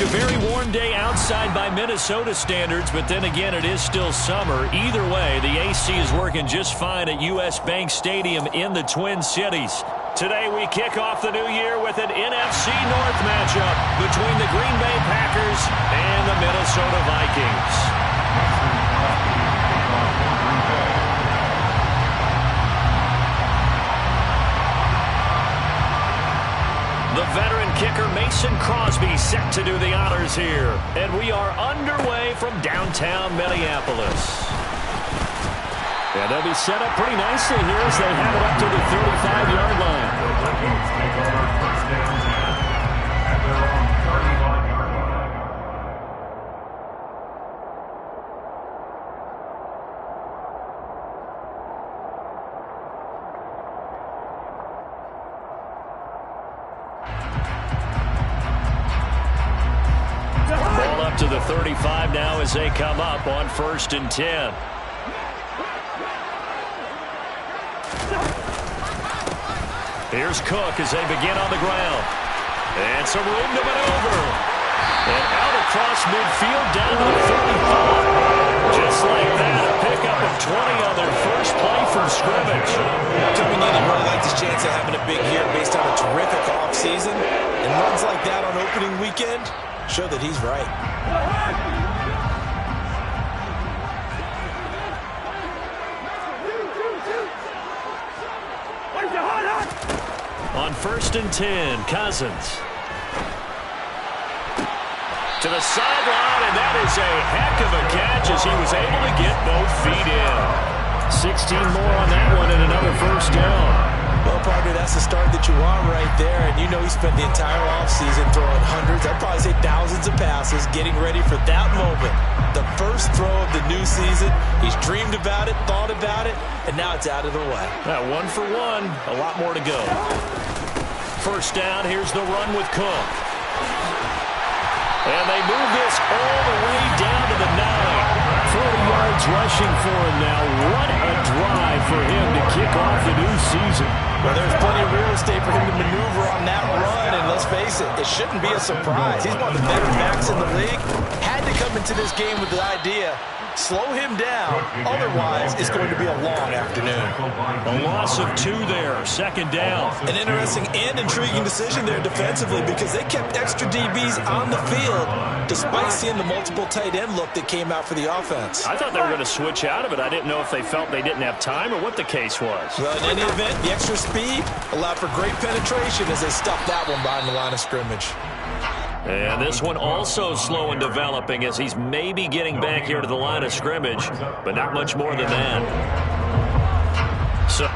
A very warm day outside by Minnesota standards, but then again, it is still summer. Either way, the AC is working just fine at U.S. Bank Stadium in the Twin Cities. Today, we kick off the new year with an NFC North matchup between the Green Bay Packers and the Minnesota Vikings. The veteran kicker Mason Crosby set to do the honors here. And we are underway from downtown Minneapolis. And they'll be set up pretty nicely here as they have it up to the 35-yard line. Ball up to the 35 now as they come up on 1st and 10. Here's Cook as they begin on the ground. And some room to maneuver. And out across midfield down to the 35. Just like that, a pickup of 20 on their first play from scrimmage. Coming in, he really liked his chance of having a big year based on a terrific offseason. And runs like that on opening weekend show that he's right. On 1st and 10, Cousins. To the sideline, and that is a heck of a catch as he was able to get both feet in. 16 more on that one and another first down. Well, partner, that's the start that you want right there. And you know he spent the entire offseason throwing hundreds, I'd probably say thousands of passes, getting ready for that moment. The first throw of the new season. He's dreamed about it, thought about it, and now it's out of the way. One for one, a lot more to go. First down, here's the run with Cook. And they move this all the way down to the 9. 40 yards rushing for him now. What a drive for him to kick off the new season. Well, there's plenty of real estate for him to maneuver on that run, and let's face it, it shouldn't be a surprise. He's one of the better backs in the league. Had to come into this game with the idea, slow him down, otherwise it's going to be a long afternoon. A loss of 2 there, 2nd down. An interesting and intriguing decision there defensively because they kept extra DBs on the field despite seeing the multiple tight end look that came out for the offense. I thought they were going to switch out of it. I didn't know if they felt they didn't have time or what the case was. Well, in any event, the extra speed allowed for great penetration as they stuffed that one behind the line of scrimmage. And this one also slow and developing as he's maybe getting back here to the line of scrimmage, but not much more than that. So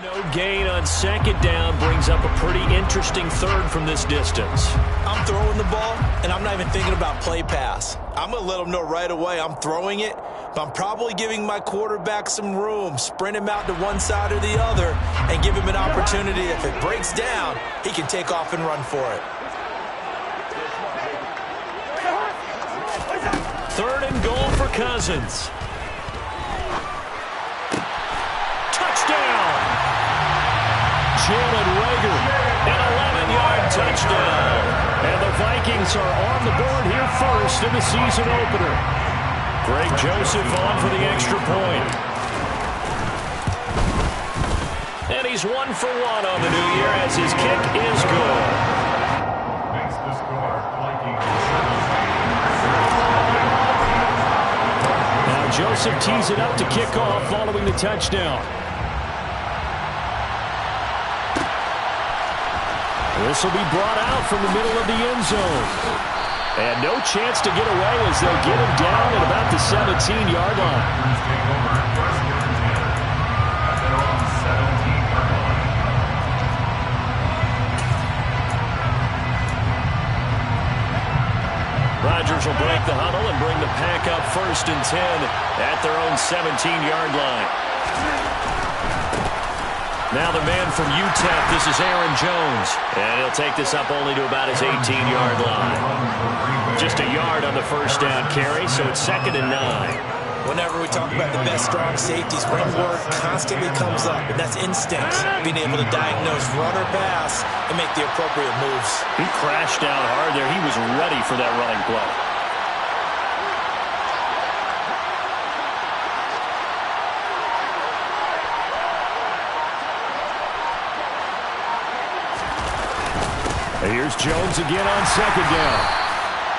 no gain on 2nd down brings up a pretty interesting 3rd from this distance. I'm throwing the ball, and I'm not even thinking about play pass. I'm going to let him know right away I'm throwing it, but I'm probably giving my quarterback some room, sprint him out to one side or the other, and give him an opportunity. If it breaks down, he can take off and run for it. 3rd and goal for Cousins. Touchdown! Jalen Reagor, an 11-yard touchdown. And the Vikings are on the board here first in the season opener. Greg Joseph on for the extra point. And he's 1 for 1 on the new year as his kick is good. Makes the score, Vikings. Now Joseph tees it up to kick off following the touchdown. This will be brought out from the middle of the end zone. And no chance to get away as they'll get him down at about the 17-yard line. Rodgers will break the huddle and bring the pack up 1st and 10 at their own 17-yard line. Now the man from UTEP, this is Aaron Jones. And he'll take this up only to about his 18-yard line. Just a yard on the first down carry, so it's 2nd and 9. Whenever we talk about the best strong safeties, one word constantly comes up, and that's instinct. Being able to diagnose run or pass and make the appropriate moves. He crashed down hard there. He was ready for that running play. Here's Jones again on 2nd down.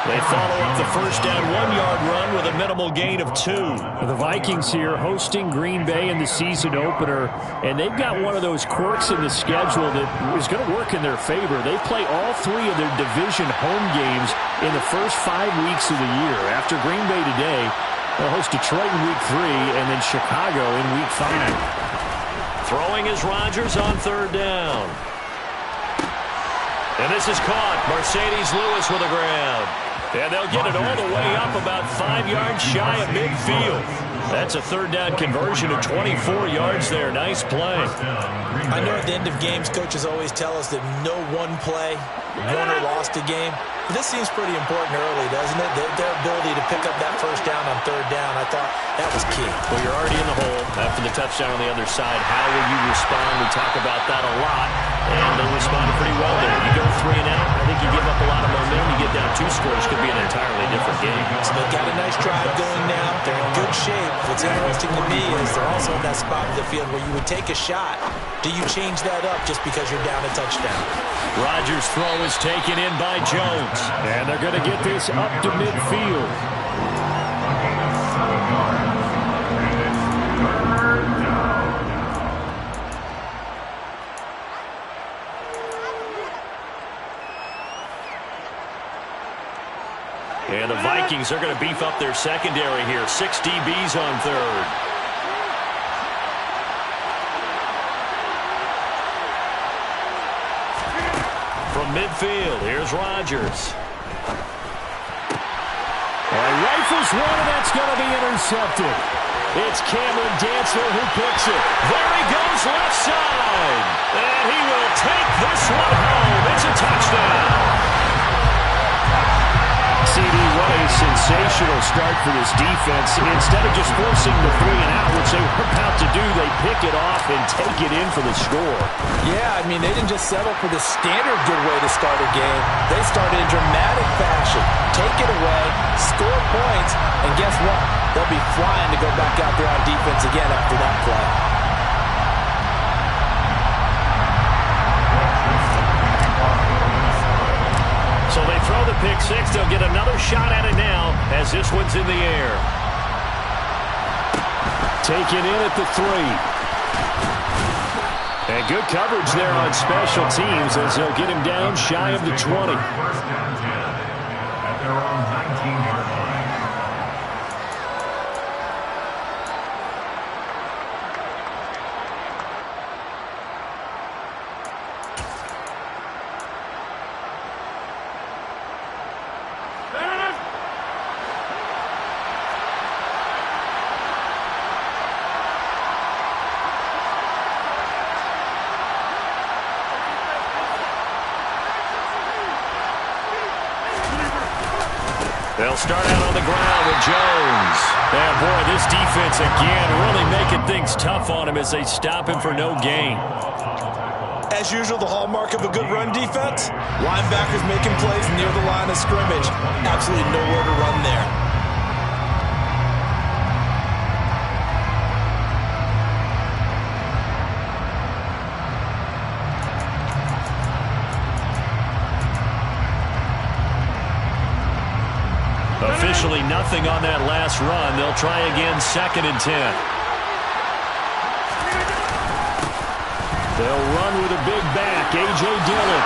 They follow up the first down 1-yard run with a minimal gain of 2. The Vikings here hosting Green Bay in the season opener, and they've got one of those quirks in the schedule that is going to work in their favor. They play all 3 of their division home games in the first 5 weeks of the year. After Green Bay today, they'll host Detroit in week 3 and then Chicago in week 5. Throwing is Rodgers on 3rd down. And this is caught. Mercedes Lewis with a grab. And they'll get it all the way up about 5 yards shy of midfield. That's a 3rd down conversion of 24 yards there. Nice play. I know at the end of games, coaches always tell us that no one play won or lost a game. But this seems pretty important early, doesn't it? Their ability to pick up that first down on 3rd down, I thought that was key. Well, you're already in the hole after the touchdown on the other side. How will you respond? We talk about that a lot. And they responded pretty well there. You go 3 and out, I think you give up a lot of momentum. You get down 2 scores, could be an entirely different game. So they've got a nice drive going now. They're in good shape. What's interesting to me is they're also in that spot of the field where you would take a shot. Do you change that up just because you're down a touchdown? Rodgers' throw is taken in by Jones. And they're going to get this up to midfield. And the Vikings are going to beef up their secondary here. 6 DBs on 3rd. From midfield, here's Rodgers. Rifles one, and that's going to be intercepted. It's Cameron Dantzler who picks it. There he goes left side. And he will take this one home. It's a touchdown. CD, what a sensational start for this defense. Instead of just forcing the 3 and out, which they were about to do, they pick it off and take it in for the score. Yeah, I mean, they didn't just settle for the standard good way to start a game. They started in dramatic fashion. Take it away, score points, and guess what? They'll be flying to go back out there on defense again after that play. So they throw the pick 6. They'll get another shot at it now as this one's in the air. Taken in at the 3. And good coverage there on special teams as they'll get him down shy of the 20. 1st and 10 at their own 19-yard line. They'll start out on the ground with Jones. And boy, this defense again really making things tough on him as they stop him for no gain. As usual, the hallmark of a good run defense, linebackers making plays near the line of scrimmage. Absolutely nowhere to run there. Officially nothing on that last run. They'll try again 2nd and 10. They'll run with a big back, A.J. Dillon.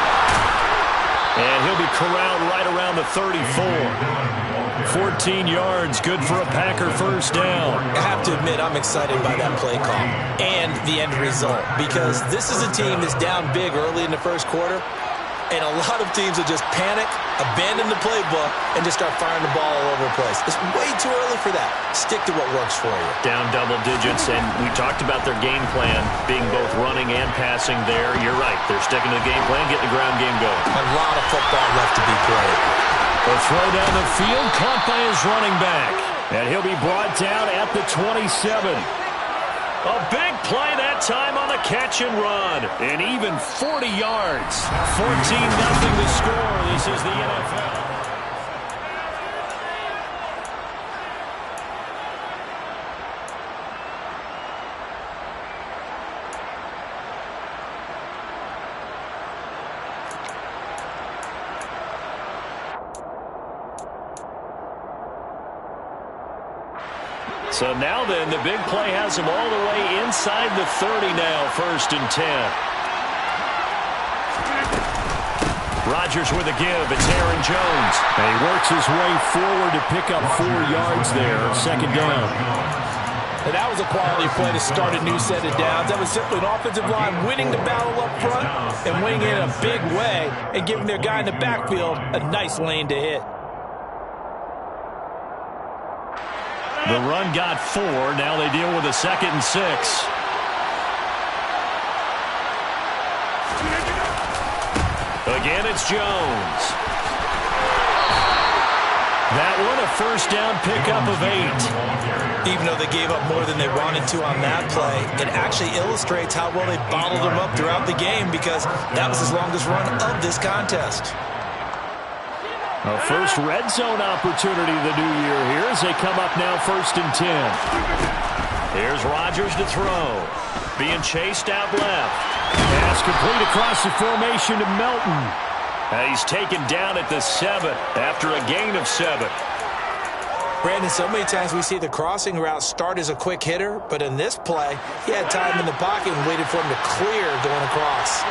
And he'll be corralled right around the 34. 14 yards, good for a Packer first down. I have to admit, I'm excited by that play call and the end result because this is a team that's down big early in the first quarter. And a lot of teams will just panic, abandon the playbook, and just start firing the ball all over the place. It's way too early for that. Stick to what works for you. Down double digits, and we talked about their game plan being both running and passing there. You're right. They're sticking to the game plan, getting the ground game going. A lot of football left to be played. The throw down the field, caught by his running back. And he'll be brought down at the 27. A big play that time on the catch and run. And even 40 yards. 14-0 the score. This is the NFL. So now then, the big play has him all the way inside the 30 now, 1st and 10. Rodgers with a give. It's Aaron Jones. And he works his way forward to pick up 4 yards there, 2nd down. And that was a quality play to start a new set of downs. That was simply an offensive line winning the battle up front and winning it in a big way and giving their guy in the backfield a nice lane to hit. The run got 4. Now they deal with a 2nd and 6. Again, it's Jones. That one a 1st down pickup of 8. Even though they gave up more than they wanted to on that play, it actually illustrates how well they bottled them up throughout the game because that was his longest run of this contest. A first red zone opportunity the new year here as they come up now 1st and 10. Here's Rodgers to throw. Being chased out left. Pass complete across the formation to Melton. And he's taken down at the 7 after a gain of 7. Brandon, so many times we see the crossing route start as a quick hitter, but in this play, he had time in the pocket and waited for him to clear going across.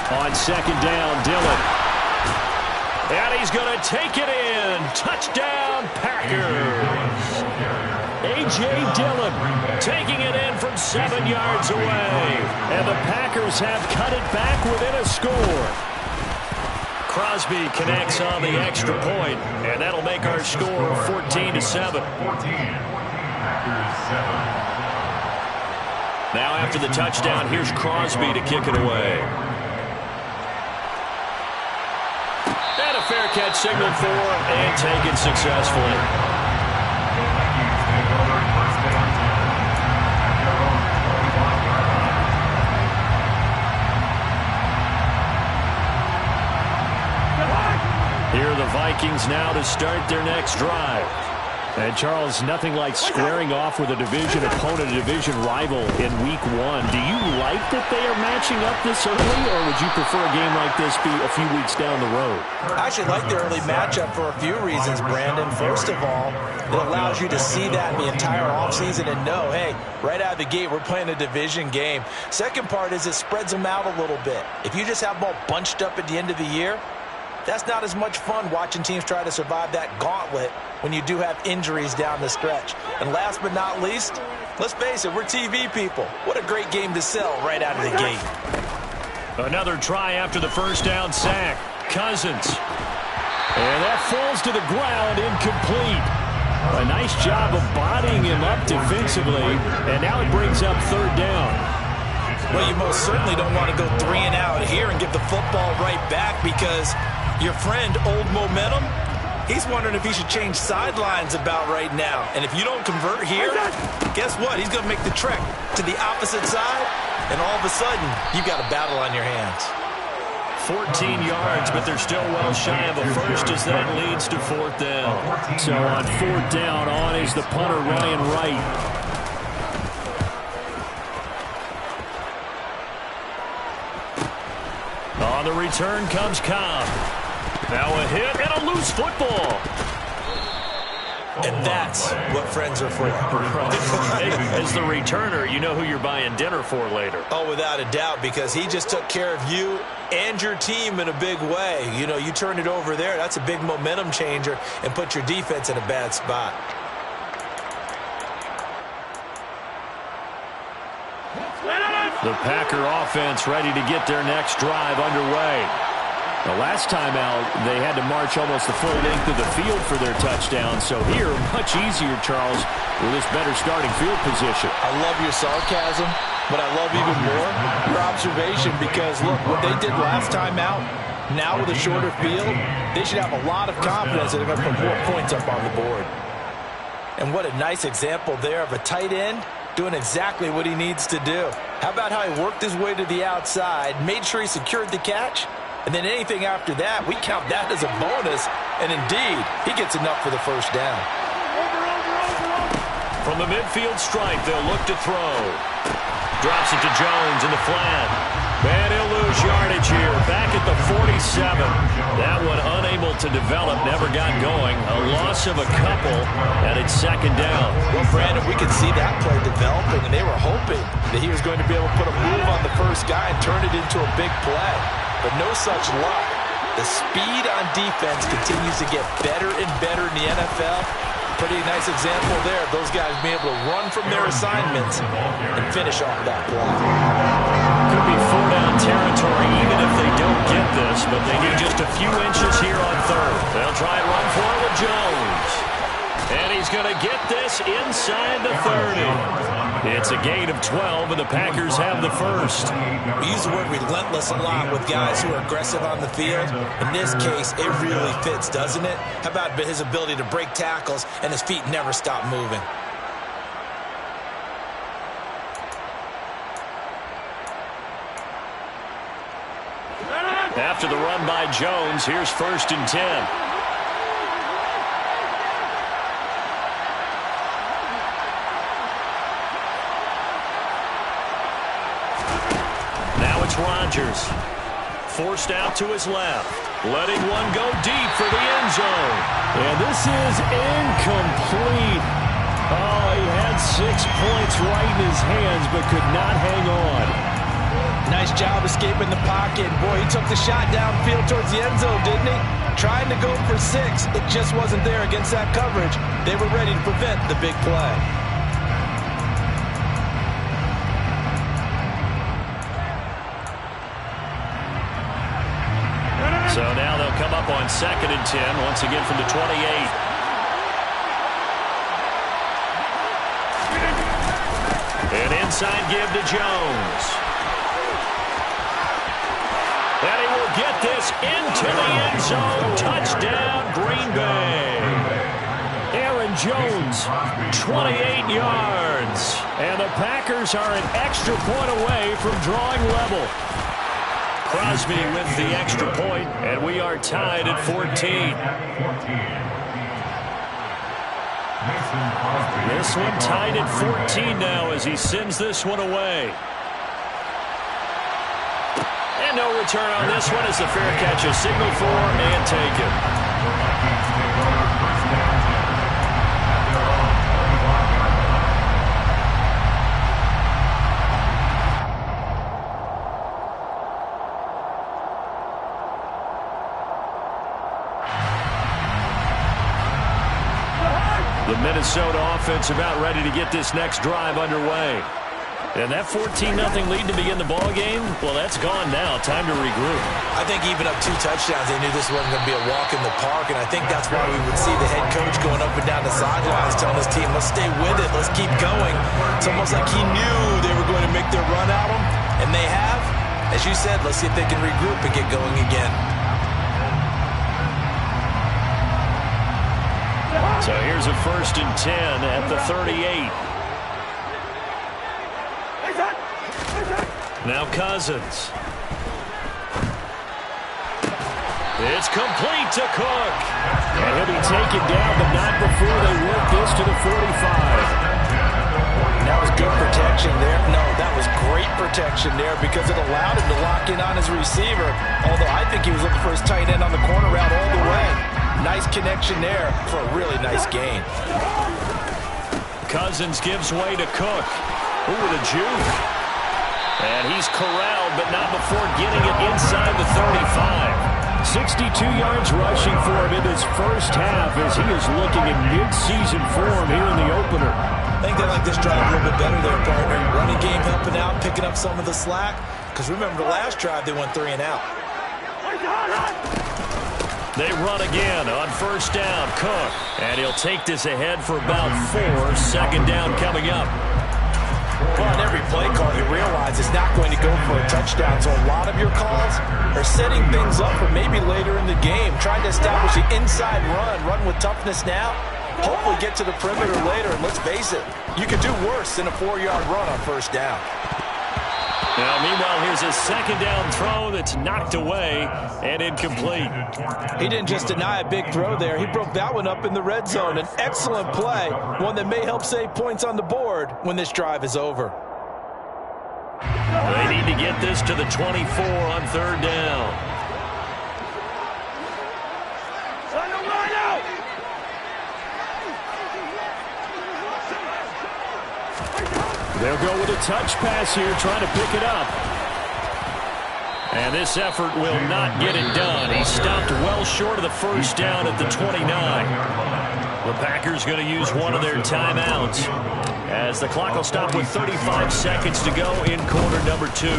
On 2nd down, Dillon. And he's going to take it in. Touchdown, Packers. A.J. Dillon taking it in from 7 yards away. And the Packers have cut it back within a score. Crosby connects on the extra point, and that'll make our score 14-7. 14. Packers 7. Now after the touchdown, here's Crosby to kick it away. And a fair catch signaled for and taken successfully. Here are the Vikings now to start their next drive. And, Charles, nothing like squaring off with a division opponent, a division rival in Week 1. Do you like that they are matching up this early, or would you prefer a game like this be a few weeks down the road? I actually like the early matchup for a few reasons, Brandon. First of all, it allows you to see that in the entire offseason and know, hey, right out of the gate, we're playing a division game. Second part is it spreads them out a little bit. If you just have them all bunched up at the end of the year, that's not as much fun watching teams try to survive that gauntlet when you do have injuries down the stretch. And last but not least, let's face it, we're TV people. What a great game to sell right out of the gate. Another try after the 1st down sack. Cousins. And that falls to the ground, incomplete. A nice job of bodying him up defensively, and now it brings up 3rd down. Well, you most certainly don't want to go 3 and out here and give the football right back because your friend, Old Momentum, he's wondering if he should change sidelines about right now. And if you don't convert here, guess what? He's going to make the trek to the opposite side, and all of a sudden, you've got a battle on your hands. 14 yards, but they're still well shy of a first as that leads to 4th down. So on 4th down, on is the punter, Ryan Wright. On the return comes Cobb. Now a hit and a loose football. And that's what friends are for. Hey, as the returner, you know who you're buying dinner for later. Oh, without a doubt, because he just took care of you and your team in a big way. You know, you turn it over there, that's a big momentum changer and put your defense in a bad spot. The Packer offense ready to get their next drive underway. The last time out, they had to march almost the full length of the field for their touchdown. So here, much easier, Charles, with this better starting field position. I love your sarcasm, but I love even more your observation because, look, what they did last time out, now with a shorter field, they should have a lot of confidence that they're going to put more points up on the board. And what a nice example there of a tight end doing exactly what he needs to do. How about how he worked his way to the outside, made sure he secured the catch, and then anything after that, we count that as a bonus. And indeed, he gets enough for the first down. From the midfield stripe, they'll look to throw. Drops it to Jones in the flat. And he'll lose yardage here. Back at the 47. That one unable to develop, never got going. A loss of a couple, and it's second down. Well, Brandon, we could see that play developing, and they were hoping that he was going to be able to put a move on the first guy and turn it into a big play. But no such luck. The speed on defense continues to get better and better in the NFL. Pretty nice example there of those guys being able to run from their assignments and finish off that play. Could be four-down territory even if they don't get this, but they need just a few inches here on third. They'll try and run for it with Jones. And he's going to get this inside the 30. It's a gain of 12, and the Packers have the first. We use the word relentless a lot with guys who are aggressive on the field. In this case, it really fits, doesn't it? How about his ability to break tackles and his feet never stop moving? After the run by Jones, here's 1st and 10. Rodgers forced out to his left, letting one go deep for the end zone. And this is incomplete. Oh, he had 6 points right in his hands, but could not hang on. Nice job escaping the pocket. Boy, he took the shot downfield towards the end zone, didn't he? Trying to go for 6. It just wasn't there against that coverage. They were ready to prevent the big play. So now they'll come up on 2nd and 10, once again from the 28. An inside give to Jones. And he will get this into the end zone. Touchdown, Green Bay. Aaron Jones, 28 yards. And the Packers are an extra point away from drawing level. Crosby with the extra point, and we are tied at 14. This one tied at 14 now as he sends this one away. And no return on this one as the fair catch is signaled for and taken. The Minnesota offense about ready to get this next drive underway. And that 14-0 lead to begin the ball game, well, that's gone now. Time to regroup. I think even up 2 touchdowns, they knew this wasn't going to be a walk in the park, and I think that's why we would see the head coach going up and down the sidelines telling his team, let's stay with it, let's keep going. It's almost like he knew they were going to make their run at him, and they have. As you said, let's see if they can regroup and get going again. So here's a 1st and 10 at the 38. Now Cousins. It's complete to Cook. And he'll be taken down, but not before they work this to the 45. That was good protection there. No, that was great protection there because it allowed him to lock in on his receiver. Although I think he was looking for his tight end on the corner route all the way. Nice connection there for a really nice gain. Cousins gives way to Cook. Ooh, with a juke. And he's corralled, but not before getting it inside the 35. 62 yards rushing for him in this first half as he is looking in mid-season form here in the opener. I think they like this drive a little bit better there, partner. Running game helping out, picking up some of the slack. Because remember, the last drive, they went 3 and out. They run again on first down. Cook. And he'll take this ahead for about 4. Second down coming up. Well, on every play call, you realize it's not going to go for a touchdown. So a lot of your calls are setting things up for maybe later in the game, trying to establish the inside run with toughness now, hopefully get to the perimeter later. And let's face it, you could do worse than a 4-yard run on first down. Now, meanwhile, here's a second down throw that's knocked away and incomplete. He didn't just deny a big throw there. He broke that one up in the red zone. An excellent play, one that may help save points on the board when this drive is over. They need to get this to the 24 on third down. They'll go with a touch pass here, trying to pick it up. And this effort will not get it done. He stopped well short of the first down at the 29. The Packers going to use one of their timeouts as the clock will stop with 35 seconds to go in quarter number 2.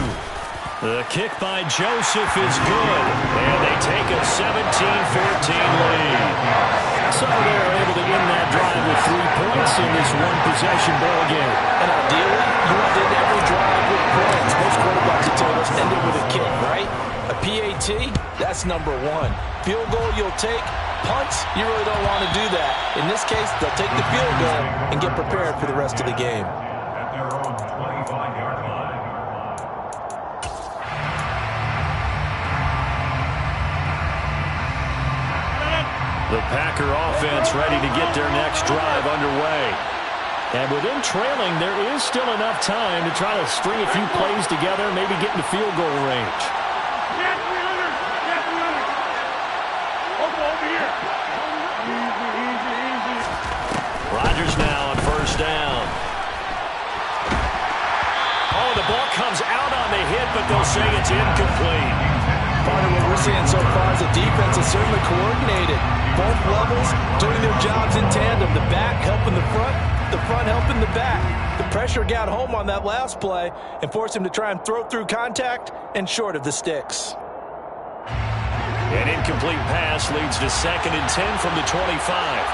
The kick by Joseph is good, and they take a 17-14 lead. So they're able to end that drive with 3 points in this one-possession ball game. And ideally, you want to end every drive with points. Most quarterbacks will tell us end it with a kick, right? A PAT, that's number 1. Field goal you'll take. Punts, you really don't want to do that. In this case, they'll take the field goal and get prepared for the rest of the game. At their own 25-yard line. The Packer offense ready to get their next drive underway. And with them trailing, there is still enough time to try to string a few plays together, maybe get into field goal range. Rodgers now on first down. Oh, the ball comes out on the hit, but they'll say it's incomplete. Part of what we're seeing so far is the defense is certainly coordinated. Both levels doing their jobs in tandem. The back helping the front helping the back. The pressure got home on that last play and forced him to try and throw through contact and short of the sticks. An incomplete pass leads to 2nd and 10 from the 25.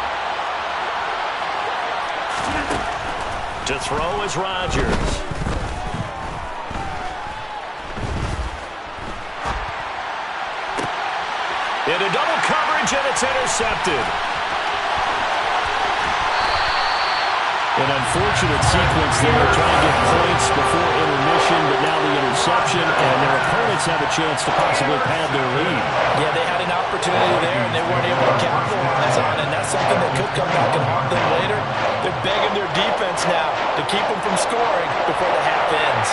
To throw is Rodgers. Into double coverage, and it's intercepted. An unfortunate sequence there, trying to get points before intermission, but now the interception, and their opponents have a chance to possibly pad their lead. Yeah, they had an opportunity there, and they weren't able to capitalize on it, and that's something that could come back and haunt them later. They're begging their defense now to keep them from scoring before the half ends.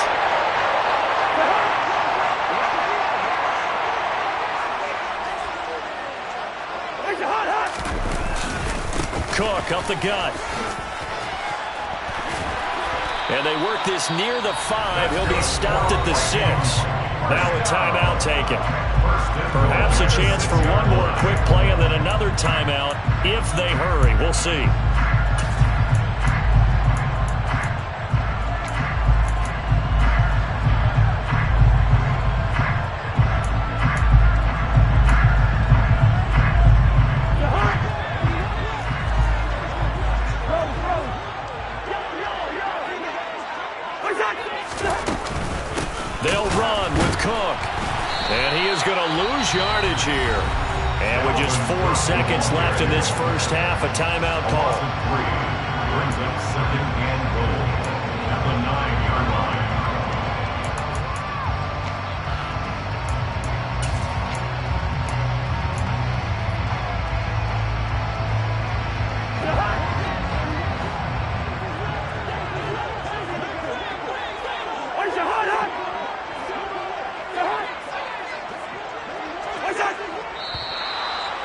Cook up the gut. And they work this near the 5. He'll be stopped at the 6. Now a timeout taken. Perhaps a chance for one more quick play and then another timeout if they hurry. We'll see. They'll run with Cook. And he is going to lose yardage here. And with just 4 seconds left in this first half, a timeout call. Brings up 2nd and goal at the 9-yard line.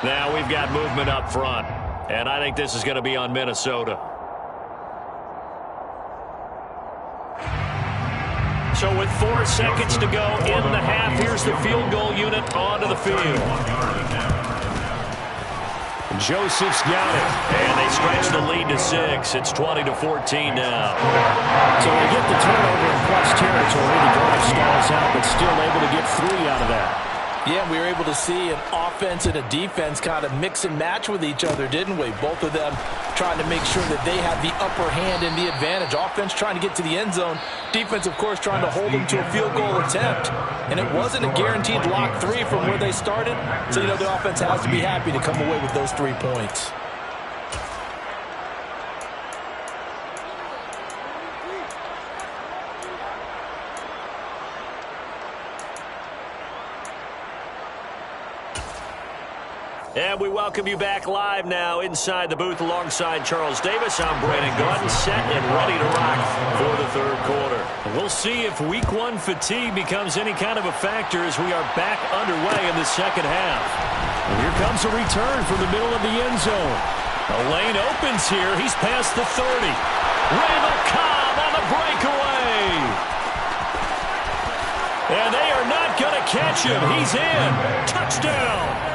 Now we've got movement up front, and I think this is going to be on Minnesota. So with 4 seconds to go in the half, here's the field goal unit onto the field. Joseph's got it. And they stretch the lead to 6. It's 20-14 now. So they get the turnover in plus territory. The drive stalls out, but still able to get 3 out of that. Yeah, we were able to see an offense and a defense kind of mix and match with each other, didn't we? Both of them trying to make sure that they have the upper hand and the advantage. Offense trying to get to the end zone. Defense, of course, trying to hold them to a field goal attempt. And it wasn't a guaranteed lock 3 from where they started. So, you know, the offense has to be happy to come away with those 3 points. And we welcome you back live now inside the booth alongside Charles Davis. I'm Brandon Gaudin, set and ready to rock for the third quarter. We'll see if week 1 fatigue becomes any kind of a factor as we are back underway in the second half. And here comes a return from the middle of the end zone. A lane opens here. He's past the 30. Randall Cobb on the breakaway. And they are not going to catch him. He's in. Touchdown.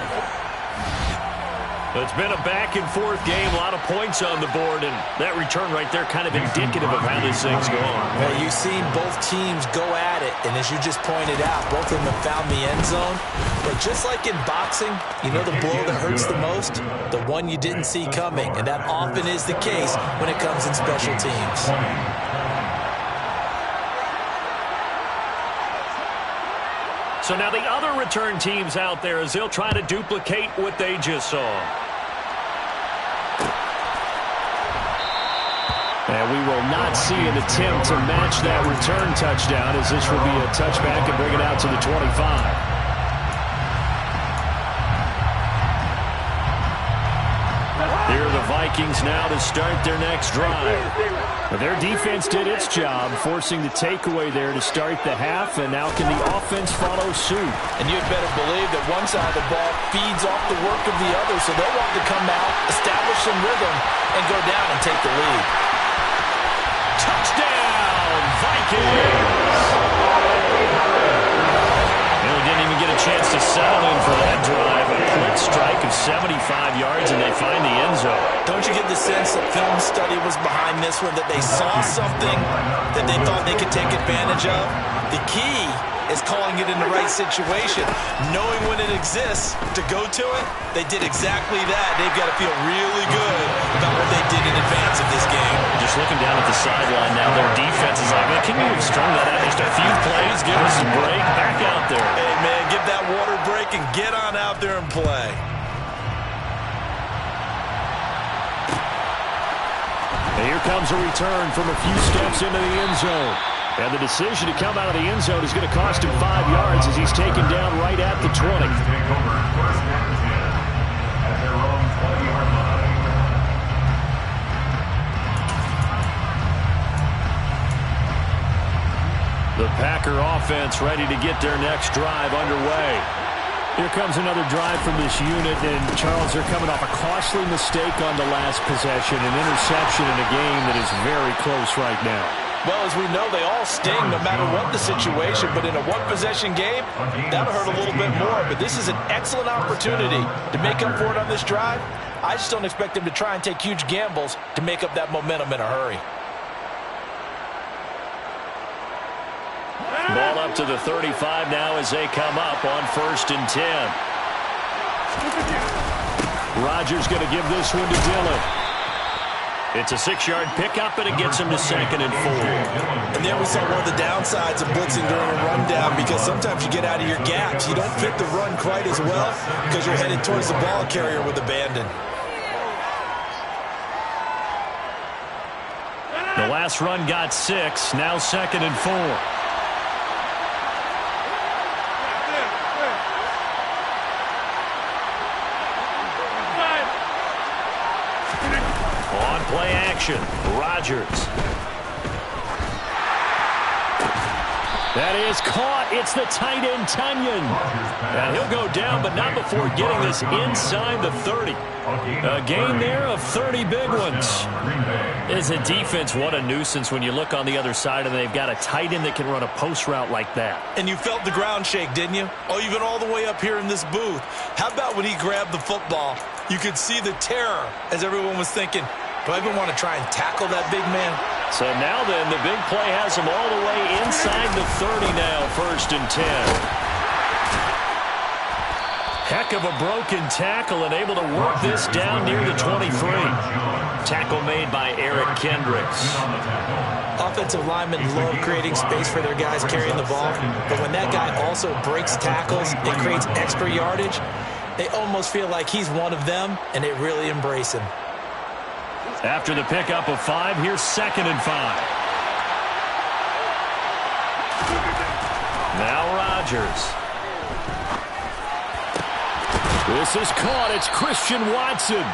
It's been a back-and-forth game, a lot of points on the board, and that return right there kind of indicative of how this thing's going. Well, you've seen both teams go at it, and as you just pointed out, both of them have found the end zone. But just like in boxing, you know the blow that hurts the most? The one you didn't see coming, and that often is the case when it comes in special teams. So now the other return teams out there as they'll try to duplicate what they just saw. And we will not see an attempt to match that return touchdown, as this will be a touchback and bring it out to the 25. Here are the Vikings now to start their next drive. Their defense did its job, forcing the takeaway there to start the half, and now can the offense follow suit? And you'd better believe that one side of the ball feeds off the work of the other, so they'll want to come out, establish some rhythm, and go down and take the lead. Touchdown, Vikings! They didn't even get a chance to settle in for that drive. A quick strike of 75 yards, and they find the end zone. Don't you get the sense that film study was behind this one, that they saw something that they thought they could take advantage of? The key is calling it in the right situation, knowing when it exists to go to it. They did exactly that. They've got to feel really good about what they did in advance of this game. Just looking down at the sideline now, their defense is like, man, can you have strung that out just a few plays? Give us a break. Back out there. Hey, man, give that water break and get on out there and play. And here comes a return from a few steps into the end zone. And the decision to come out of the end zone is going to cost him 5 yards as he's taken down right at the 20. The Packer offense ready to get their next drive underway. Here comes another drive from this unit, and Charles, they're coming off a costly mistake on the last possession, an interception in a game that is very close right now. Well, as we know, they all sting no matter what the situation, but in a one-possession game, that'll hurt a little bit more. But this is an excellent opportunity to make up for it on this drive. I just don't expect them to try and take huge gambles to make up that momentum in a hurry. Ball up to the 35 now as they come up on 1st and 10. Rodgers going to give this one to Dillon. It's a 6-yard pickup, and it gets him to 2nd and 4. And there we saw one of the downsides of blitzing during a rundown, because sometimes you get out of your gaps. You don't fit the run quite as well because you're headed towards the ball carrier with abandon. The last run got 6, now 2nd and 4. Play action. Rodgers. That is caught. It's the tight end, Tunyon. And he'll go down, but not before getting this inside the 30. A gain there of 30 big ones. As a defense, what a nuisance when you look on the other side and they've got a tight end that can run a post route like that. And you felt the ground shake, didn't you? Oh, you've been all the way up here in this booth. How about when he grabbed the football You could see the terror as everyone was thinking, do I even want to try and tackle that big man? So now then, the big play has him all the way inside the 30 now, 1st and 10. Heck of a broken tackle and able to work this down near the 23. Tackle made by Eric Kendricks. Offensive linemen love creating space for their guys carrying the ball, but when that guy also breaks tackles and creates extra yardage, they almost feel like he's one of them, and they really embrace him. After the pickup of 5, here's 2nd and 5. Now Rodgers. This is caught. It's Christian Watson.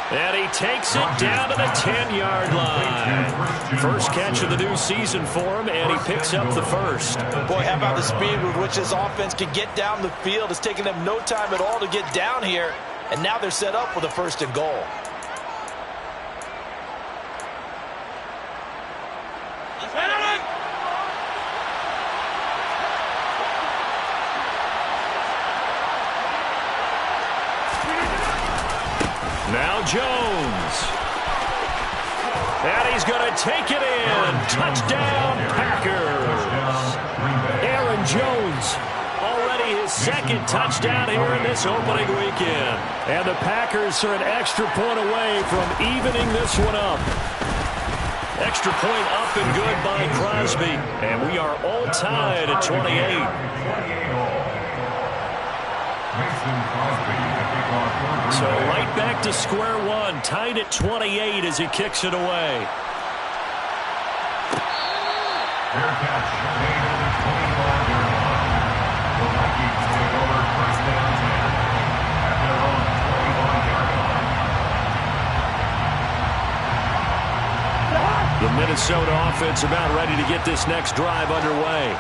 And he takes it down to the 10-yard line. First catch of the new season for him, and he picks up the first. Boy, how about the speed with which this offense can get down the field? It's taken them no time at all to get down here, and now they're set up with a 1st and goal. Now Jones. And he's going to take it in. Touchdown, Packers. Aaron Jones, already his 2nd touchdown here in this opening weekend. And the Packers are an extra point away from evening this one up. Extra point up and good by Crosby. And we are all tied at 28. So right back to square one, tied at 28 as he kicks it away. Fair catch made at the 25-yard line. The Vikings take over 1st and 10 at their own 25-yard line. The Minnesota offense about ready to get this next drive underway.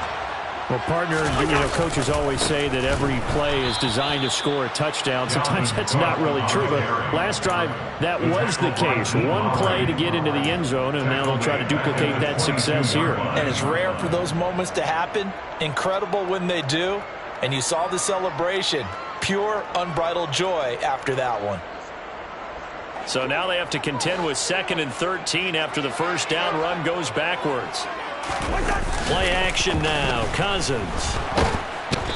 Well, partner, coaches always say that every play is designed to score a touchdown. Sometimes that's not really true, but last drive, that was the case. One play to get into the end zone, and now they'll try to duplicate that success here. And it's rare for those moments to happen. Incredible when they do. And you saw the celebration. Pure, unbridled joy after that one. So now they have to contend with 2nd and 13 after the first down run goes backwards. Play action now. Cousins.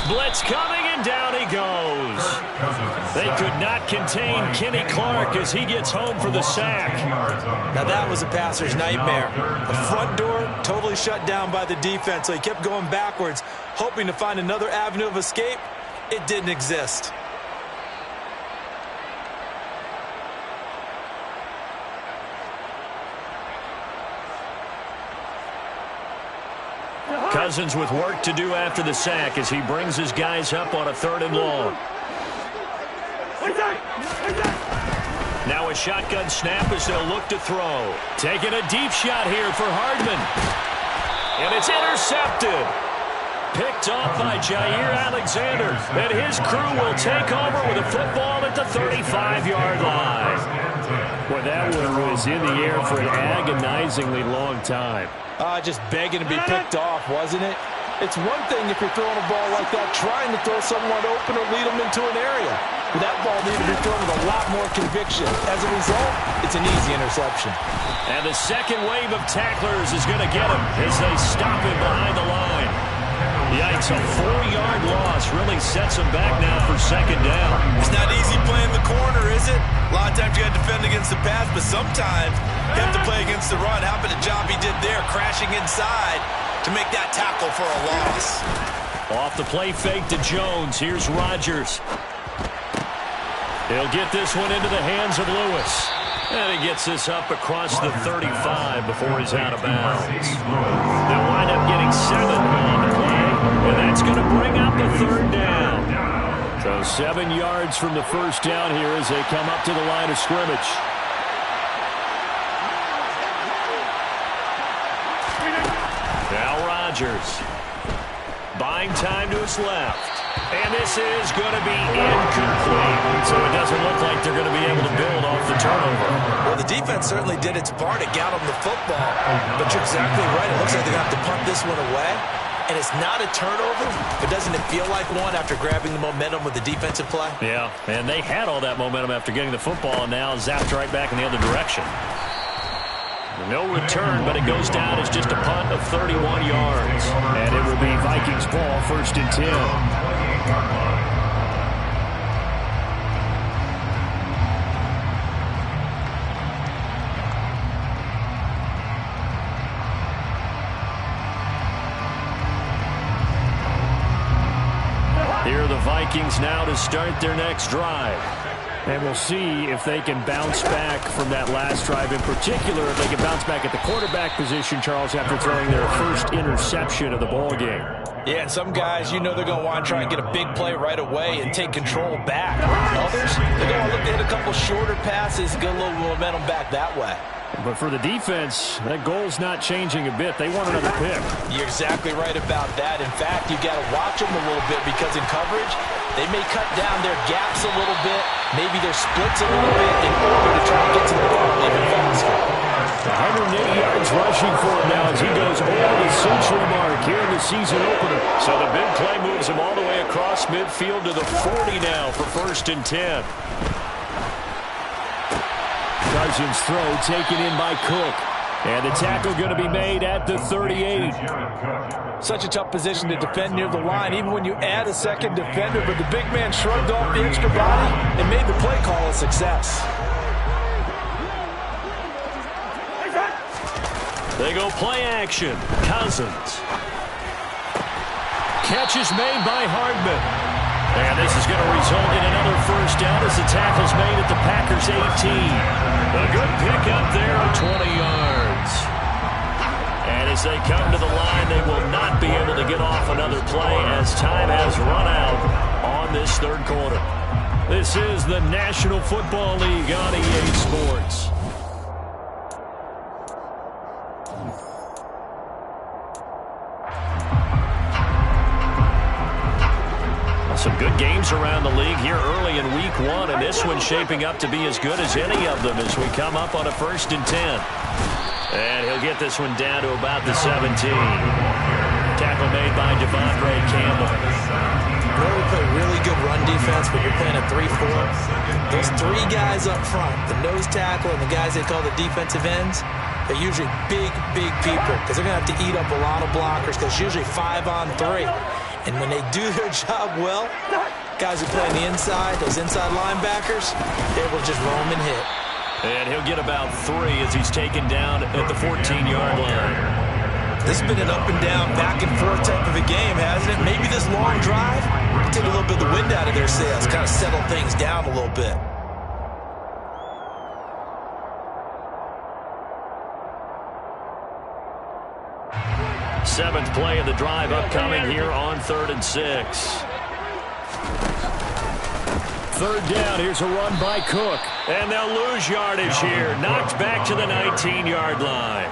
Blitz coming, and down he goes. They could not contain Kenny Clark as he gets home for the sack. Now that was a passer's nightmare. The front door totally shut down by the defense, so he kept going backwards, hoping to find another avenue of escape. It didn't exist. Cousins with work to do after the sack as he brings his guys up on a 3rd and long. Now a shotgun snap as they'll look to throw. Taking a deep shot here for Hardman. And it's intercepted. Picked off by Jair Alexander. And his crew will take over with a football at the 35-yard line. Boy, that one was in the air for an agonizingly long time. Just begging to be picked off, wasn't it? It's one thing if you're throwing a ball like that, trying to throw someone open or lead them into an area. But that ball needed to be thrown with a lot more conviction. As a result, it's an easy interception. And the second wave of tacklers is going to get him as they stop him behind the line. Yikes, a 4-yard loss really sets him back now for 2nd down. It's not easy playing the corner, is it? A lot of times you got to defend against the pass, but sometimes you have to play against the run. How about the job he did there, crashing inside to make that tackle for a loss? Off the play fake to Jones. Here's Rodgers. He'll get this one into the hands of Lewis. And he gets this up across the 35 before he's out of bounds. They'll wind up getting 7 on the play, and that's going to bring up a 3rd down. So 7 yards from the first down here as they come up to the line of scrimmage. Now Rodgers. Buying time to his left. And this is going to be incomplete. So it doesn't look like they're going to be able to build off the turnover. Well, the defense certainly did its part to get him the football. But you're exactly right. It looks like they're going to have to punt this one away. and it's not a turnover, but doesn't it feel like one after grabbing the momentum with the defensive play? Yeah, and they had all that momentum after getting the football, and now zapped right back in the other direction. No return, but it goes down as just a punt of 31 yards. And it will be Vikings ball, 1st and 10. Here are the Vikings now to start their next drive. And we'll see if they can bounce back from that last drive. In particular, if they can bounce back at the quarterback position, Charles, after throwing their first interception of the ball game. Yeah, and some guys, you know they're going to want to try and get a big play right away and take control back. Others, they're going to look to hit a couple shorter passes, get a little momentum back that way. But for the defense, that goal's not changing a bit. They want another pick. You're exactly right about that. In fact, you got to watch them a little bit because in coverage, they may cut down their gaps a little bit, maybe their splits a little bit in order to try and get to the ball even faster. 180 yards rushing for him now as he goes over the century mark here in the season opener. So the big play moves him all the way across midfield to the 40 now for 1st and 10. Cousins throw taken in by Cook. And the tackle going to be made at the 38. Such a tough position to defend near the line, even when you add a second defender. But the big man shrugged off the extra body and made the play call a success. They go play action. Cousins. Catch is made by Hardman. And this is going to result in another 1st down as the tackle's made at the Packers' 18. A good pick up there of 20 yards. And as they come to the line, they will not be able to get off another play as time has run out on this 3rd quarter. This is the National Football League on EA Sports. Some good games around the league here early in week 1, and this one's shaping up to be as good as any of them as we come up on a 1st and 10. And he'll get this one down to about the 17. Tackle made by Devondre Campbell. You know, we play really good run defense, but you're playing a 3-4. Those 3 guys up front, the nose tackle and the guys they call the defensive ends, they're usually big people because they're going to have to eat up a lot of blockers because it's usually 5 on 3. And when they do their job well, guys who play on the inside, those inside linebackers, they're able to just roam and hit. And he'll get about 3 as he's taken down at the 14-yard line. This has been an up and down, back and forth type of a game, hasn't it? Maybe this long drive take a little bit of the wind out of their sails, kind of settle things down a little bit. Seventh play of the drive upcoming here on 3rd and 6. 3rd down. Here's a run by Cook. And they'll lose yardage here. Knocked back to the 19-yard line.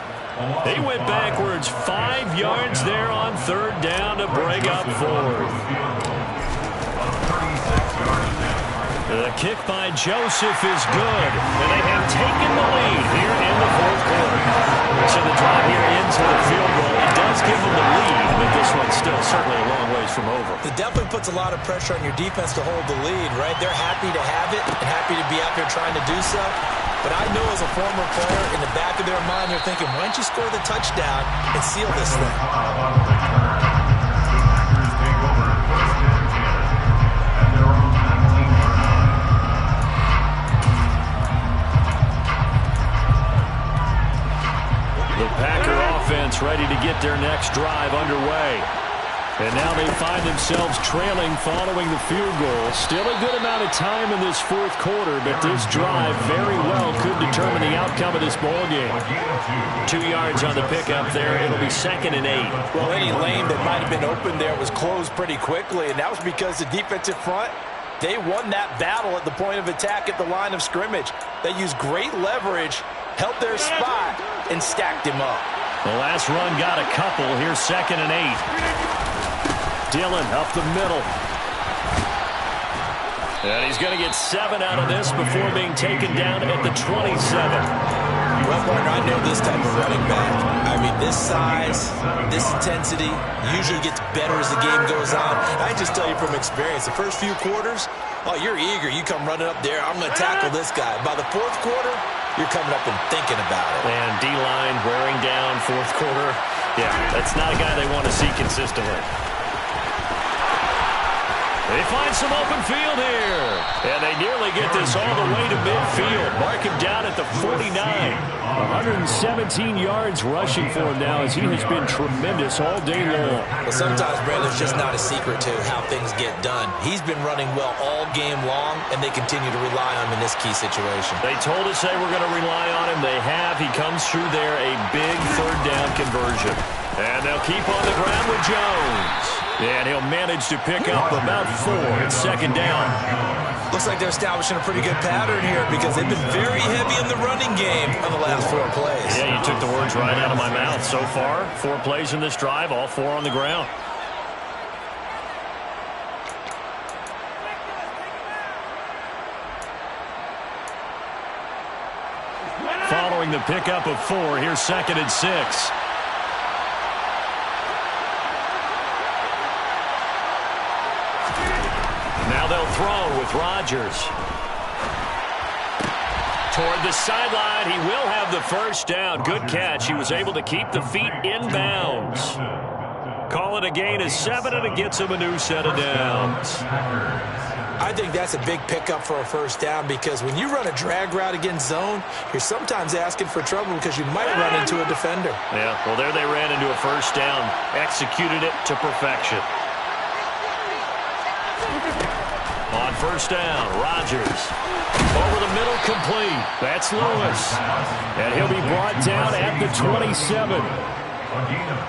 He went backwards 5 yards there on 3rd down to break up 4th. The kick by Joseph is good. And they have taken the lead here in the 4th quarter. So the drive here ends with a field goal. It does give them the lead, but this one's still certainly a long ways from over. It definitely puts a lot of pressure on your defense to hold the lead, right? They're happy to have it and happy to be out there trying to do so. But I know as a former player, in the back of their mind, they're thinking, why don't you score the touchdown and seal this thing? The Packer offense ready to get their next drive underway. And now they find themselves trailing following the field goal. Still a good amount of time in this 4th quarter, but this drive very well could determine the outcome of this ball game. 2 yards on the pickup there. It'll be 2nd and 8. Well, any lane that might have been open there was closed pretty quickly, and that was because the defensive front, they won that battle at the point of attack at the line of scrimmage. They used great leverage, held their spot, and stacked him up. The last run got a couple. Here's 2nd and 8. Dillon up the middle. And he's going to get 7 out of this before being taken down at the 27. Well, partner, I know this type of running back. I mean, this size, this intensity usually gets better as the game goes on. I just tell you from experience, the first few quarters, oh, you're eager. You come running up there, I'm going to tackle this guy. By the fourth quarter, you're coming up and thinking about it. And D-line wearing down fourth quarter. Yeah, that's not a guy they want to see consistently. They find some open field here. And they nearly get this all the way to midfield. Mark him down at the 49. 117 yards rushing for him now as he has been tremendous all day long. Well, sometimes, Brad, there's just not a secret to how things get done. He's been running well all game long, and they continue to rely on him in this key situation. They told us they were going to rely on him. They have. He comes through there, a big third down conversion. And they'll keep on the ground with Jones. And he'll manage to pick up about 4 at second down. Looks like they're establishing a pretty good pattern here because they've been very heavy in the running game on the last 4 plays. Yeah, you took the words right out of my mouth. So far, 4 plays in this drive, all 4 on the ground. Following the pickup of 4, here's 2nd and 6. Now they'll throw with Rodgers. Toward the sideline, he will have the first down. Good catch. He was able to keep the feet in bounds. Call it a gain of 7, and it gets him a new set of downs. I think that's a big pickup for a first down because when you run a drag route against zone, you're sometimes asking for trouble because you might run into a defender. Yeah, well, there they ran into a first down. Executed it to perfection. On first down, Rodgers. Over the middle, complete. That's Lewis. And he'll be brought down at the 27.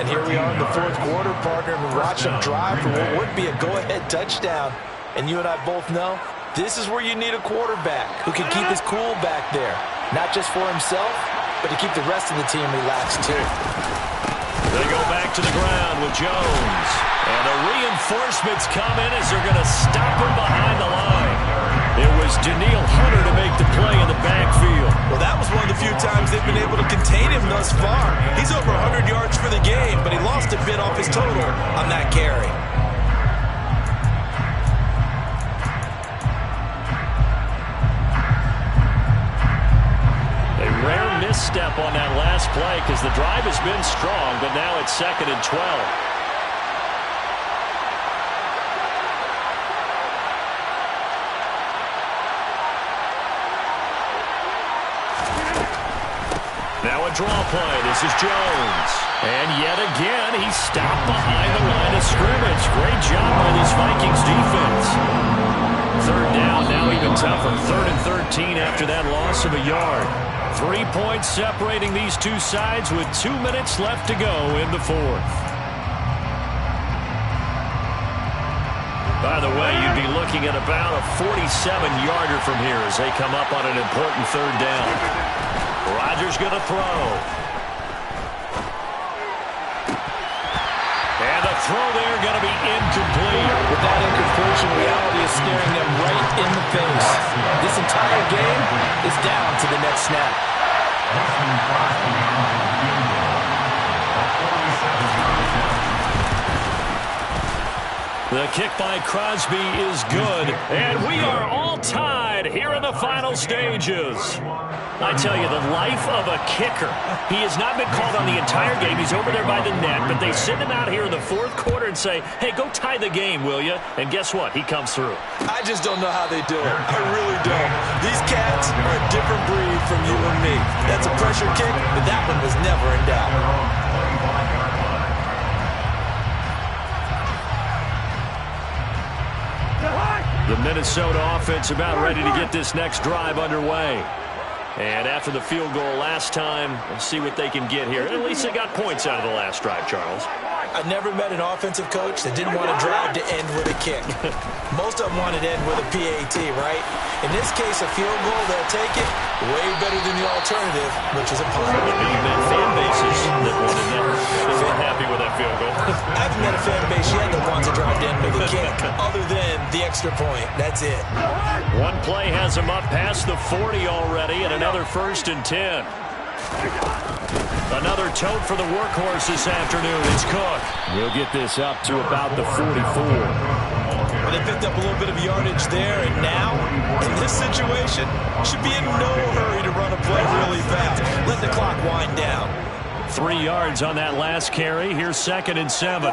And here we are in the fourth quarter, partner. We watch them drive for what would be a go-ahead touchdown. And you and I both know this is where you need a quarterback who can keep his cool back there. Not just for himself, but to keep the rest of the team relaxed too. They go back to the ground with Jones. And the reinforcements come in as they're going to stop him behind the line. It was Daniil Hunter to make the play in the backfield. Well, that was one of the few times they've been able to contain him thus far. He's over 100 yards for the game, but he lost a bit off his total on that carry. A rare misstep on that last play because the drive has been strong, but now it's 2nd and 12. Now a draw play. This is Jones. And yet again, he's stopped behind the line of scrimmage. Great job by this Vikings defense. Third down, now even tougher. 3rd and 13 after that loss of a yard. 3 points separating these two sides with 2 minutes left to go in the fourth. By the way, you'd be looking at about a 47-yarder from here as they come up on an important third down. Rodgers going to throw. And the throw there going to be incomplete. With that incompletion, reality is staring them right in the face. This entire game is down to the next snap. The kick by Crosby is good. And we are all tied here in the final stages. I tell you, the life of a kicker. He has not been called on the entire game. He's over there by the net, but they send him out here in the fourth quarter and say, hey, go tie the game, will you? And guess what? He comes through. I just don't know how they do it. I really don't. These cats are a different breed from you and me. That's a pressure kick, but that one was never in doubt. The Minnesota offense about ready to get this next drive underway. And after the field goal last time, we'll see what they can get here. At least they got points out of the last drive, Charles. I never met an offensive coach that didn't want to drive to end with a kick. Most of them wanted to end with a PAT, right? In this case, a field goal, they'll take it way better than the alternative, which is a punt. You've met fan bases that wanted never been happy with that field goal. I haven't met a fan base yet that wants to drive to end with a kick, other than the extra point. That's it. One play has them up past the 40 already, and another 1st and 10. Another tote for the workhorse this afternoon. It's Cook. He'll get this up to about the 44. Well, they picked up a little bit of yardage there, and now, in this situation, should be in no hurry to run a play really fast. Let the clock wind down. 3 yards on that last carry. Here's 2nd and 7.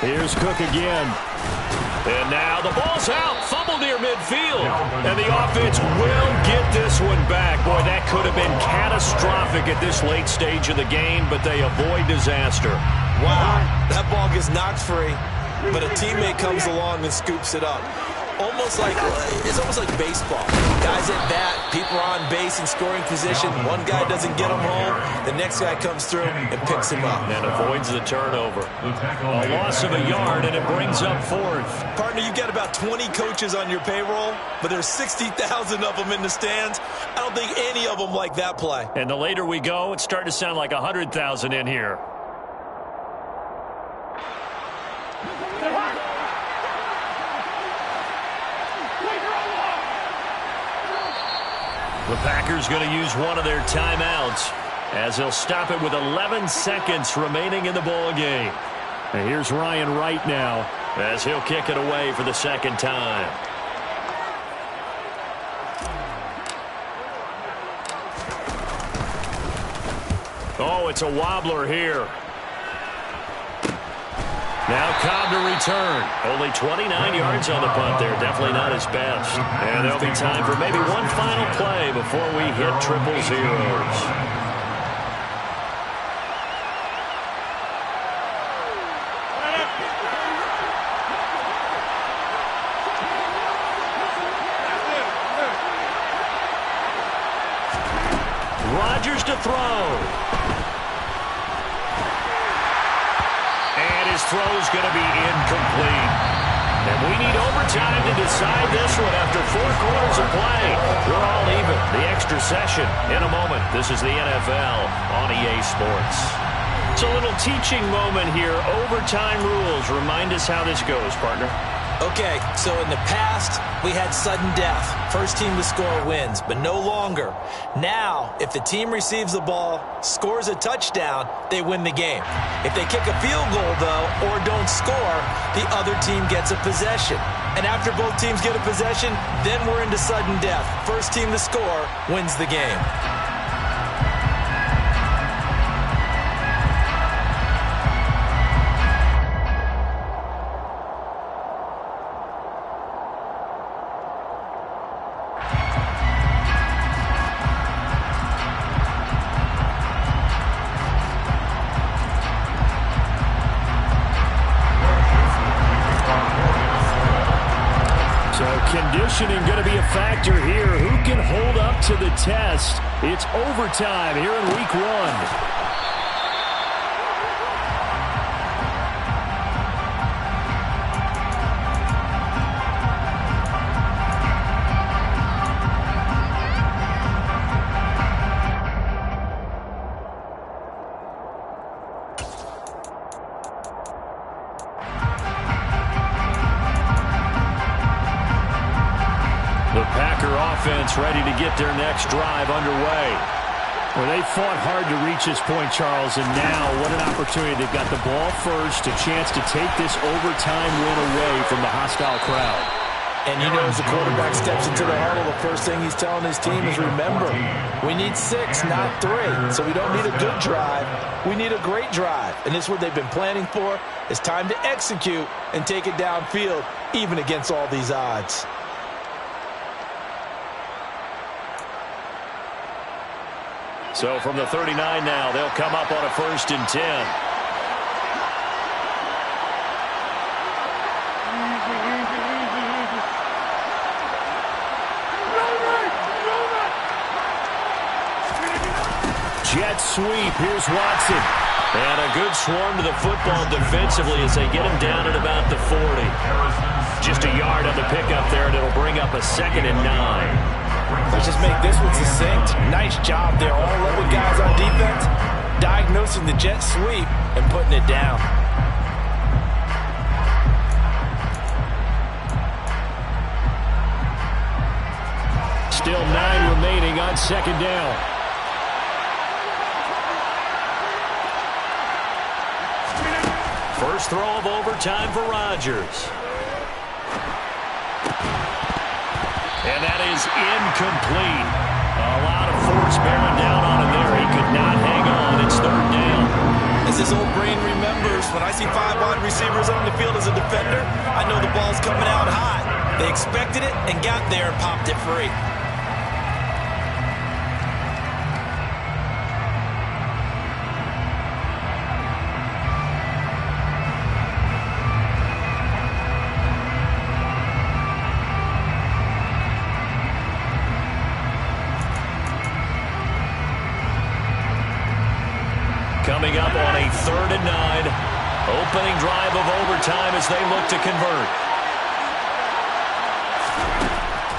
Here's Cook again. And now the ball's out. Fumble near midfield. And the offense will get this one back. Boy, that could have been catastrophic at this late stage of the game, but they avoid disaster. Wow, that ball gets knocked free, but a teammate comes along and scoops it up. It's almost like baseball. Guys at bat, people are on base in scoring position. One guy doesn't get him home. The next guy comes through and picks him up. And avoids the turnover. A loss of a yard, and it brings up 4th. Partner, you've got about 20 coaches on your payroll, but there's 60,000 of them in the stands. I don't think any of them like that play. And the later we go, it's starting to sound like 100,000 in here. The Packers going to use one of their timeouts as they'll stop it with 11 seconds remaining in the ball game. And here's Ryan Wright now as he'll kick it away for the 2nd time. Oh, it's a wobbler here. Now Cobb to return. Only 29 yards on the punt there. Definitely not his best. And there'll be time for maybe one final play before we hit 000. Rodgers to throw. And his throw's going to be incomplete. And we need overtime to decide this one after 4 quarters of play. We're all even. The extra session in a moment. This is the NFL on EA Sports. It's a little teaching moment here. Overtime rules. Remind us how this goes, partner. Okay, so in the past, we had sudden death. First team to score wins, but no longer. Now, if the team receives the ball, scores a touchdown, they win the game. If they kick a field goal, though, or don't score, the other team gets a possession. And after both teams get a possession, then we're into sudden death. First team to score wins the game. Conditioning going to be a factor here. Who can hold up to the test? It's overtime here in week 1. Offense ready to get their next drive underway. Well, they fought hard to reach this point, Charles, and now what an opportunity. They've got the ball first, a chance to take this overtime win away from the hostile crowd. And you know, as the quarterback steps into the huddle, the first thing he's telling his team is, remember, we need 6, not 3. So we don't need a good drive. We need a great drive. And this is what they've been planning for. It's time to execute and take it downfield, even against all these odds. So from the 39 now, they'll come up on a 1st and 10. Jet sweep. Here's Watson. And a good swarm to the football defensively as they get him down at about the 40. Just a yard on the pickup there, and it'll bring up a 2nd and 9. Let's just make this one succinct. Nice job there. All 11 guys on defense diagnosing the jet sweep and putting it down. Still 9 remaining on second down. First throw of overtime for Rodgers. And that is incomplete. A lot of force bearing down on him there. He could not hang on. It's third down. As his old brain remembers, when I see 5 wide receivers on the field as a defender, I know the ball's coming out hot. They expected it and got there and popped it free. Coming up on a 3rd and 9. Opening drive of overtime as they look to convert.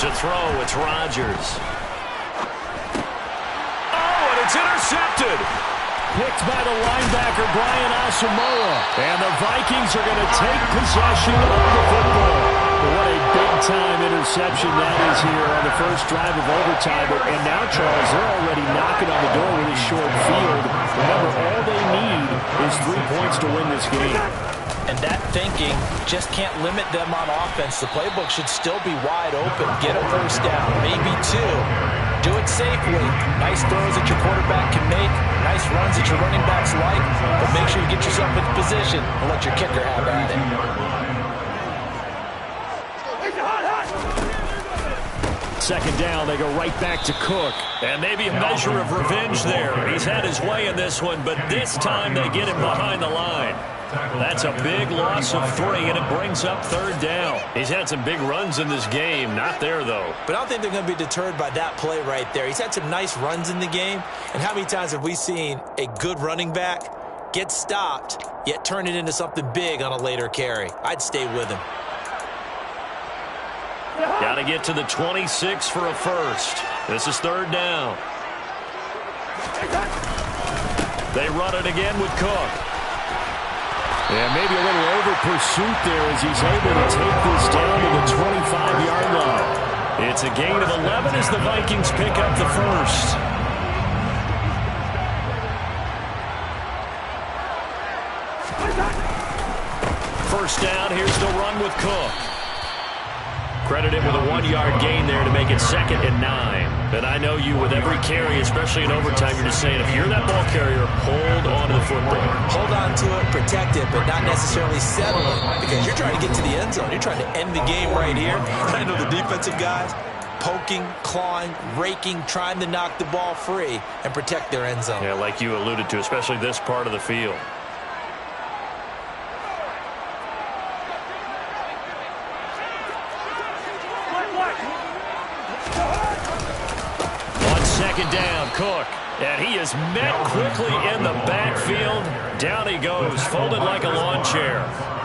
To throw, it's Rodgers. Oh, and it's intercepted. Picked by the linebacker, Brian Asamoah. And the Vikings are going to take possession of the football. What a big-time interception that is here on the first drive of overtime. And now, Charles, they're already knocking on the door with a short field. Remember, all they need is 3 points to win this game. And that thinking just can't limit them on offense. The playbook should still be wide open. Get a first down, maybe 2. Do it safely. Nice throws that your quarterback can make. Nice runs that your running backs like. But make sure you get yourself in position and let your kicker have at it. Second down, they go right back to Cook. And maybe a measure of revenge there. He's had his way in this one, but this time they get him behind the line. That's a big loss of 3, and it brings up 3rd down. He's had some big runs in this game. Not there, though. But I don't think they're going to be deterred by that play right there. He's had some nice runs in the game. And how many times have we seen a good running back get stopped, yet turn it into something big on a later carry? I'd stay with him. Got to get to the 26 for a first. This is 3rd down. They run it again with Cook. And maybe a little over pursuit there as he's able to take this down to the 25-yard line. It's a gain of 11 as the Vikings pick up the first. First down, here's the run with Cook. Credited with a 1-yard gain there to make it 2nd and 9. But I know you, with every carry, especially in overtime, you're just saying, if you're that ball carrier, hold on to the football. Hold on to it, protect it, but not necessarily settle it, because you're trying to get to the end zone. You're trying to end the game right here. I know the defensive guys poking, clawing, raking, trying to knock the ball free and protect their end zone. Yeah, like you alluded to, especially this part of the field. Second down, Cook. And he is met quickly in the backfield. Down he goes, folded like a lawn chair.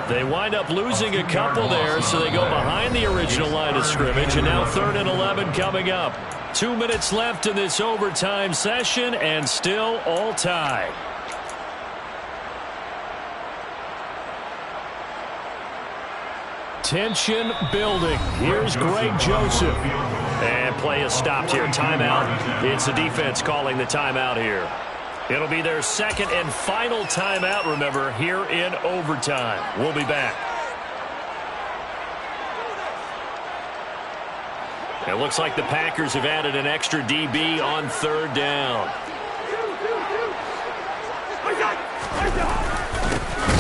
They wind up losing a couple there, so they go behind the original line of scrimmage. And now 3rd and 11 coming up. 2 minutes left in this overtime session, and still all tied. Tension building. Here's Greg Joseph. And play is stopped here. Timeout. It's the defense calling the timeout here. It'll be their 2nd and final timeout, remember, here in overtime. We'll be back. It looks like the Packers have added an extra DB on 3rd down.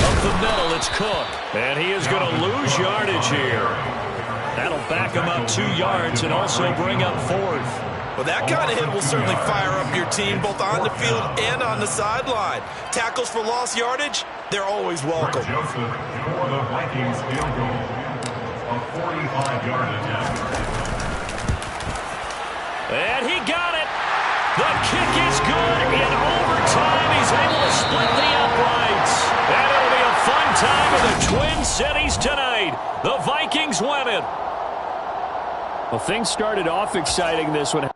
Up the middle, it's Cook. And he is going to lose yardage here. That'll back him up 2 yards and also bring up 4th. Well, that kind of hit will certainly fire up your team both on the field and on the sideline. Tackles for lost yardage, they're always welcome. Joseph for the Vikings field goal, a 45-yard attempt. And he got it. The kick is good. In overtime, he's able to split the uprights. And it'll be a fun time in the Twin Cities tonight. The Vikings win it. Well, things started off exciting this one.